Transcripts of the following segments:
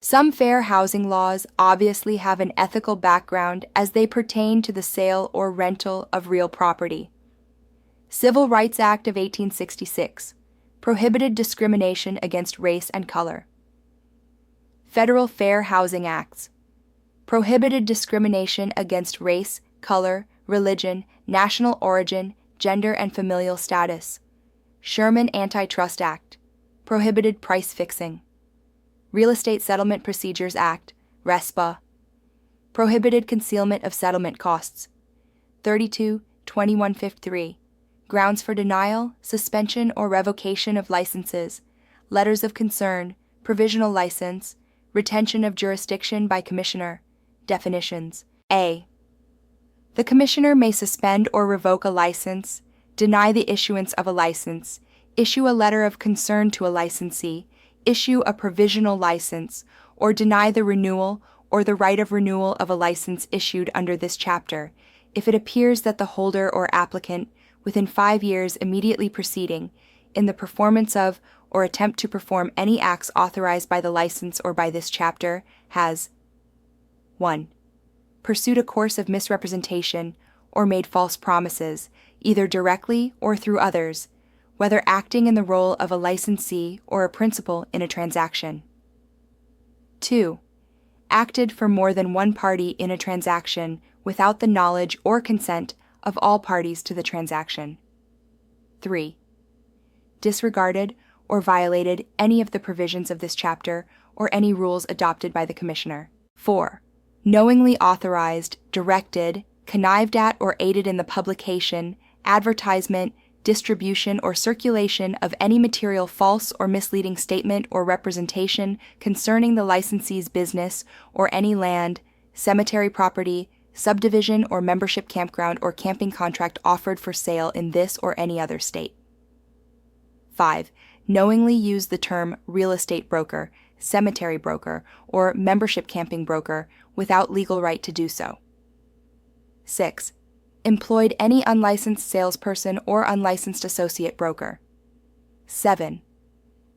Some fair housing laws obviously have an ethical background as they pertain to the sale or rental of real property. Civil Rights Act of 1866 prohibited discrimination against race and color. Federal Fair Housing Acts prohibited discrimination against race, color, religion, national origin, gender, and familial status. Sherman Antitrust Act prohibited price fixing. Real Estate Settlement Procedures Act, RESPA, prohibited concealment of settlement costs. 32-2153, grounds for denial, suspension, or revocation of licenses, letters of concern, provisional license, retention of jurisdiction by Commissioner. Definitions. A. The Commissioner may suspend or revoke a license, deny the issuance of a license, issue a letter of concern to a licensee, issue a provisional license, or deny the renewal or the right of renewal of a license issued under this chapter, if it appears that the holder or applicant, within 5 years immediately preceding, in the performance of or attempt to perform any acts authorized by the license or by this chapter, has 1. Pursued a course of misrepresentation or made false promises, either directly or through others, whether acting in the role of a licensee or a principal in a transaction. 2. Acted for more than one party in a transaction without the knowledge or consent of all parties to the transaction. 3. Disregarded or violated any of the provisions of this chapter or any rules adopted by the Commissioner. 4. Knowingly authorized, directed, connived at, or aided in the publication, advertisement, distribution, or circulation of any material false or misleading statement or representation concerning the licensee's business or any land, cemetery property, subdivision or membership campground or camping contract offered for sale in this or any other state. 5. Knowingly use the term real estate broker, cemetery broker, or membership camping broker without legal right to do so. 6. Employed any unlicensed salesperson or unlicensed associate broker. 7.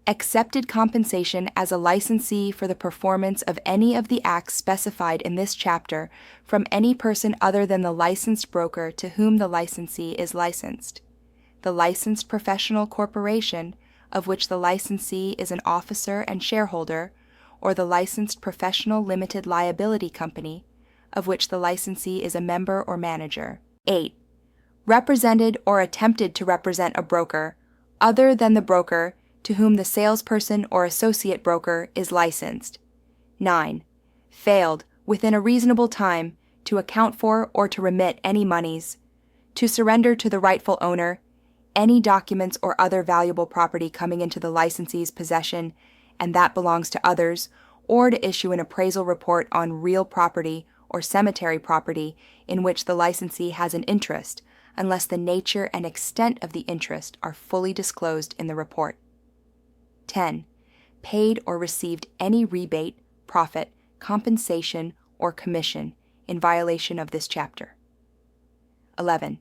Accepted compensation as a licensee for the performance of any of the acts specified in this chapter from any person other than the licensed broker to whom the licensee is licensed, the licensed professional corporation of which the licensee is an officer and shareholder, or the licensed professional limited liability company of which the licensee is a member or manager. 8. Represented or attempted to represent a broker other than the broker to whom the salesperson or associate broker is licensed. 9. Failed, within a reasonable time, to account for or to remit any monies, to surrender to the rightful owner any documents or other valuable property coming into the licensee's possession and that belongs to others, or to issue an appraisal report on real property or cemetery property in which the licensee has an interest, unless the nature and extent of the interest are fully disclosed in the report. 10. Paid or received any rebate, profit, compensation, or commission in violation of this chapter. 11.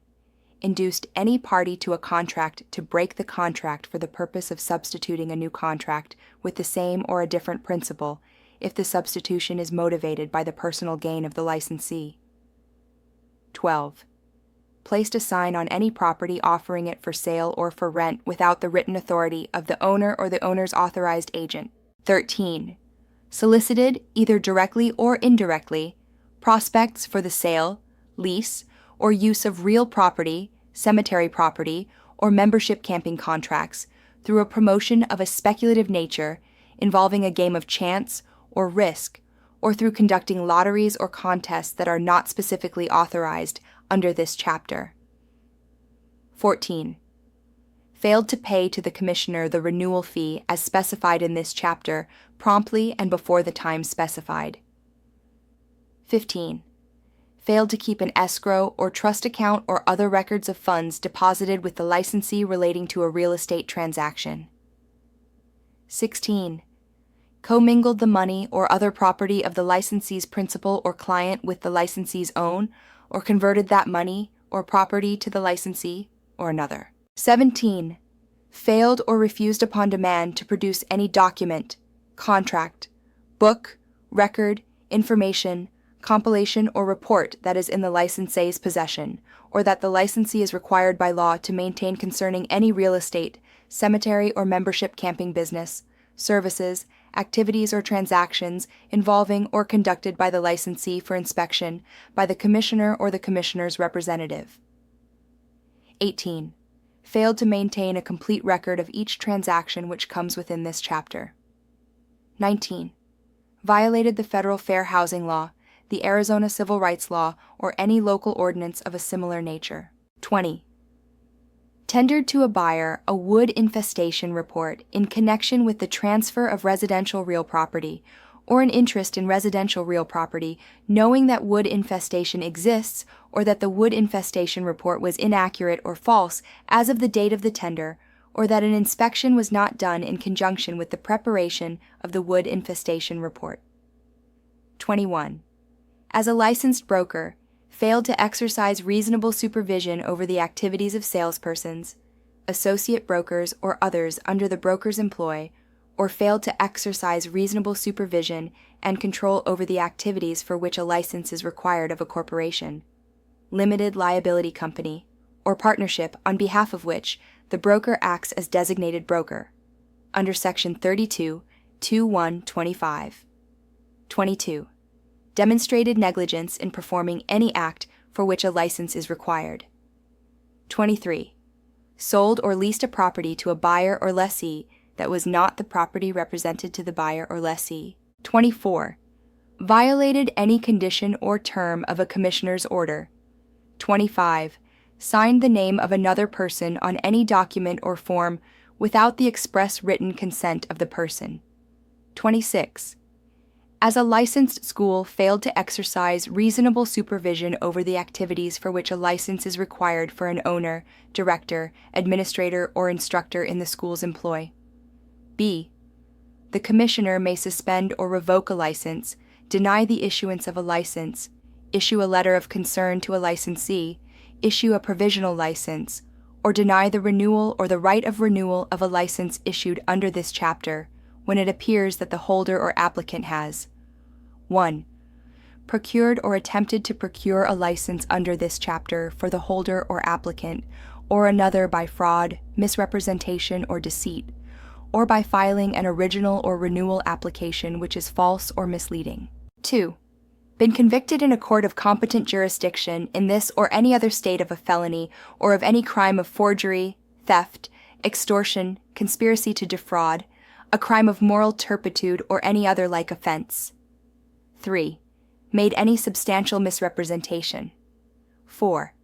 Induced any party to a contract to break the contract for the purpose of substituting a new contract with the same or a different principal, if the substitution is motivated by the personal gain of the licensee. 12. Placed a sign on any property offering it for sale or for rent without the written authority of the owner or the owner's authorized agent. 13. Solicited, either directly or indirectly, prospects for the sale, lease, or use of real property, cemetery property, or membership camping contracts through a promotion of a speculative nature involving a game of chance or risk, or through conducting lotteries or contests that are not specifically authorized under this chapter. 14. Failed to pay to the Commissioner the renewal fee as specified in this chapter promptly and before the time specified. 15. Failed to keep an escrow or trust account or other records of funds deposited with the licensee relating to a real estate transaction. 16. Commingled the money or other property of the licensee's principal or client with the licensee's own, or converted that money or property to the licensee or another. 17. Failed or refused upon demand to produce any document, contract, book, record, information, compilation, or report that is in the licensee's possession, or that the licensee is required by law to maintain concerning any real estate, cemetery or membership camping business, services, activities, or transactions involving or conducted by the licensee for inspection by the Commissioner or the Commissioner's representative. 18. Failed to maintain a complete record of each transaction which comes within this chapter. 19. Violated the federal fair housing law, the Arizona civil rights law, or any local ordinance of a similar nature. 20. Tendered to a buyer a wood infestation report in connection with the transfer of residential real property, or an interest in residential real property, knowing that wood infestation exists or that the wood infestation report was inaccurate or false as of the date of the tender, or that an inspection was not done in conjunction with the preparation of the wood infestation report. 21. As a licensed broker, failed to exercise reasonable supervision over the activities of salespersons, associate brokers, or others under the broker's employ, or failed to exercise reasonable supervision and control over the activities for which a license is required of a corporation, limited liability company, or partnership on behalf of which the broker acts as designated broker, under Section 32(2)(1)(25). 22. Demonstrated negligence in performing any act for which a license is required. 23. Sold or leased a property to a buyer or lessee that was not the property represented to the buyer or lessee. 24. Violated any condition or term of a commissioner's order. 25. Signed the name of another person on any document or form without the express written consent of the person. 26. As a licensed school failed to exercise reasonable supervision over the activities for which a license is required for an owner, director, administrator, or instructor in the school's employ. B. The commissioner may suspend or revoke a license, deny the issuance of a license, issue a letter of concern to a licensee, issue a provisional license, or deny the renewal or the right of renewal of a license issued under this chapter when it appears that the holder or applicant has 1. Procured or attempted to procure a license under this chapter for the holder or applicant, or another by fraud, misrepresentation, or deceit, or by filing an original or renewal application which is false or misleading. 2. Been convicted in a court of competent jurisdiction in this or any other state of a felony or of any crime of forgery, theft, extortion, conspiracy to defraud, a crime of moral turpitude, or any other like offense. 3. Made any substantial misrepresentation. 4.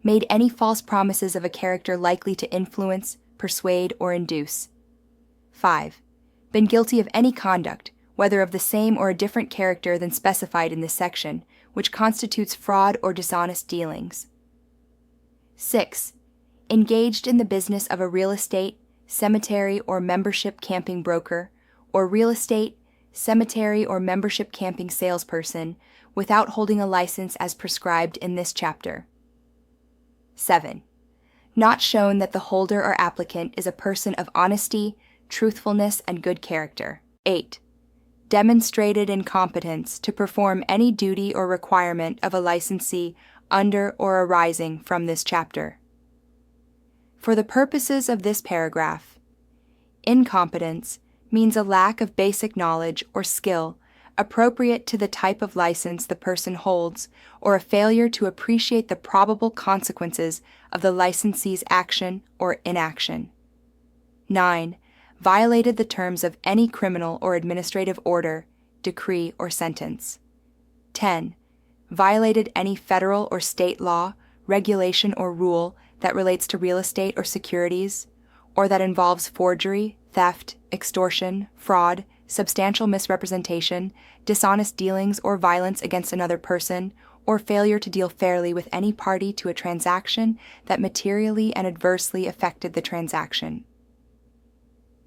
Made any false promises of a character likely to influence, persuade, or induce. 5. Been guilty of any conduct, whether of the same or a different character than specified in this section, which constitutes fraud or dishonest dealings. 6. Engaged in the business of a real estate, cemetery, or membership camping broker, or real estate, cemetery, or membership camping salesperson without holding a license as prescribed in this chapter. 7. Not shown that the holder or applicant is a person of honesty, truthfulness, and good character. 8. Demonstrated incompetence to perform any duty or requirement of a licensee under or arising from this chapter. For the purposes of this paragraph, incompetence means a lack of basic knowledge or skill appropriate to the type of license the person holds, or a failure to appreciate the probable consequences of the licensee's action or inaction. 9. Violated the terms of any criminal or administrative order, decree, or sentence. 10. Violated any federal or state law, regulation, or rule that relates to real estate or securities, or that involves forgery, theft, extortion, fraud, substantial misrepresentation, dishonest dealings, or violence against another person, or failure to deal fairly with any party to a transaction that materially and adversely affected the transaction.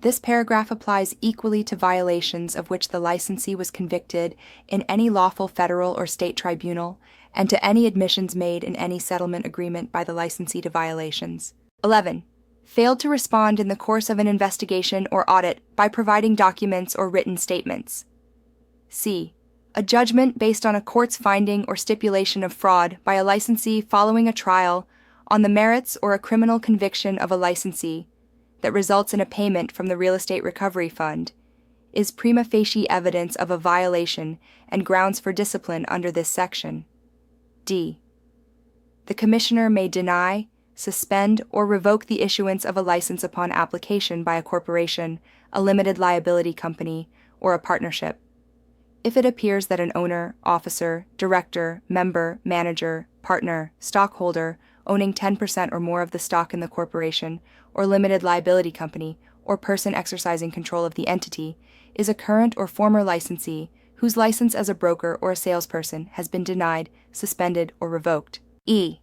This paragraph applies equally to violations of which the licensee was convicted in any lawful federal or state tribunal, and to any admissions made in any settlement agreement by the licensee to violations. 11. Failed to respond in the course of an investigation or audit by providing documents or written statements. C. A judgment based on a court's finding or stipulation of fraud by a licensee following a trial on the merits or a criminal conviction of a licensee that results in a payment from the Real Estate Recovery Fund is prima facie evidence of a violation and grounds for discipline under this section. D. The Commissioner may deny, suspend, or revoke the issuance of a license upon application by a corporation, a limited liability company, or a partnership, if it appears that an owner, officer, director, member, manager, partner, stockholder owning 10% or more of the stock in the corporation or limited liability company or person exercising control of the entity is a current or former licensee whose license as a broker or a salesperson has been denied, suspended, or revoked. E.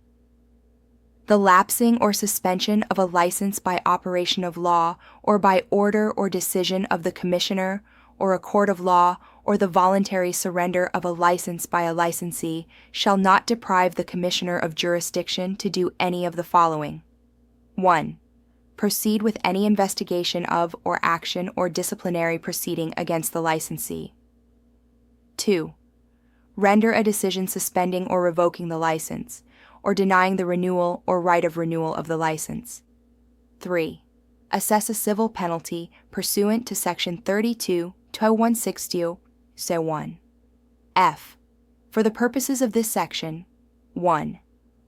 The lapsing or suspension of a license by operation of law or by order or decision of the Commissioner or a court of law or the voluntary surrender of a license by a licensee shall not deprive the Commissioner of jurisdiction to do any of the following. 1. Proceed with any investigation of or action or disciplinary proceeding against the licensee. 2. Render a decision suspending or revoking the license, or denying the renewal or right of renewal of the license. 3. Assess a civil penalty pursuant to Section 32, 160, so 1. F. For the purposes of this section, 1.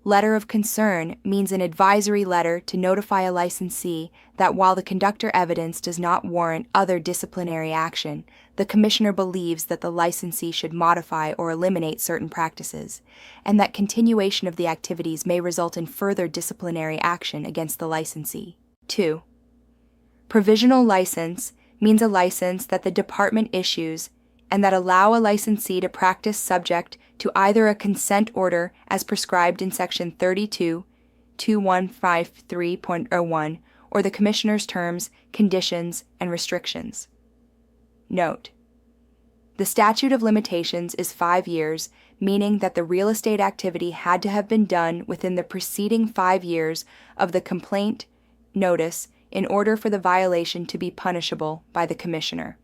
Letter of concern means an advisory letter to notify a licensee that while the conductor evidence does not warrant other disciplinary action, the Commissioner believes that the licensee should modify or eliminate certain practices, and that continuation of the activities may result in further disciplinary action against the licensee. 2. Provisional license means a license that the department issues and that allow a licensee to practice subject to either a consent order as prescribed in Section 32, 2153.01, or the Commissioner's terms, conditions, and restrictions. Note: the statute of limitations is 5 years, meaning that the real estate activity had to have been done within the preceding 5 years of the complaint notice in order for the violation to be punishable by the Commissioner.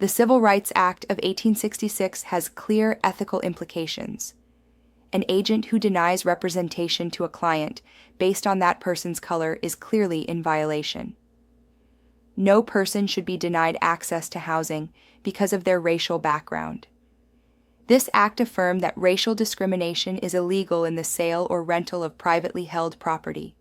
The Civil Rights Act of 1866 has clear ethical implications. An agent who denies representation to a client based on that person's color is clearly in violation. No person should be denied access to housing because of their racial background. This act affirmed that racial discrimination is illegal in the sale or rental of privately held property.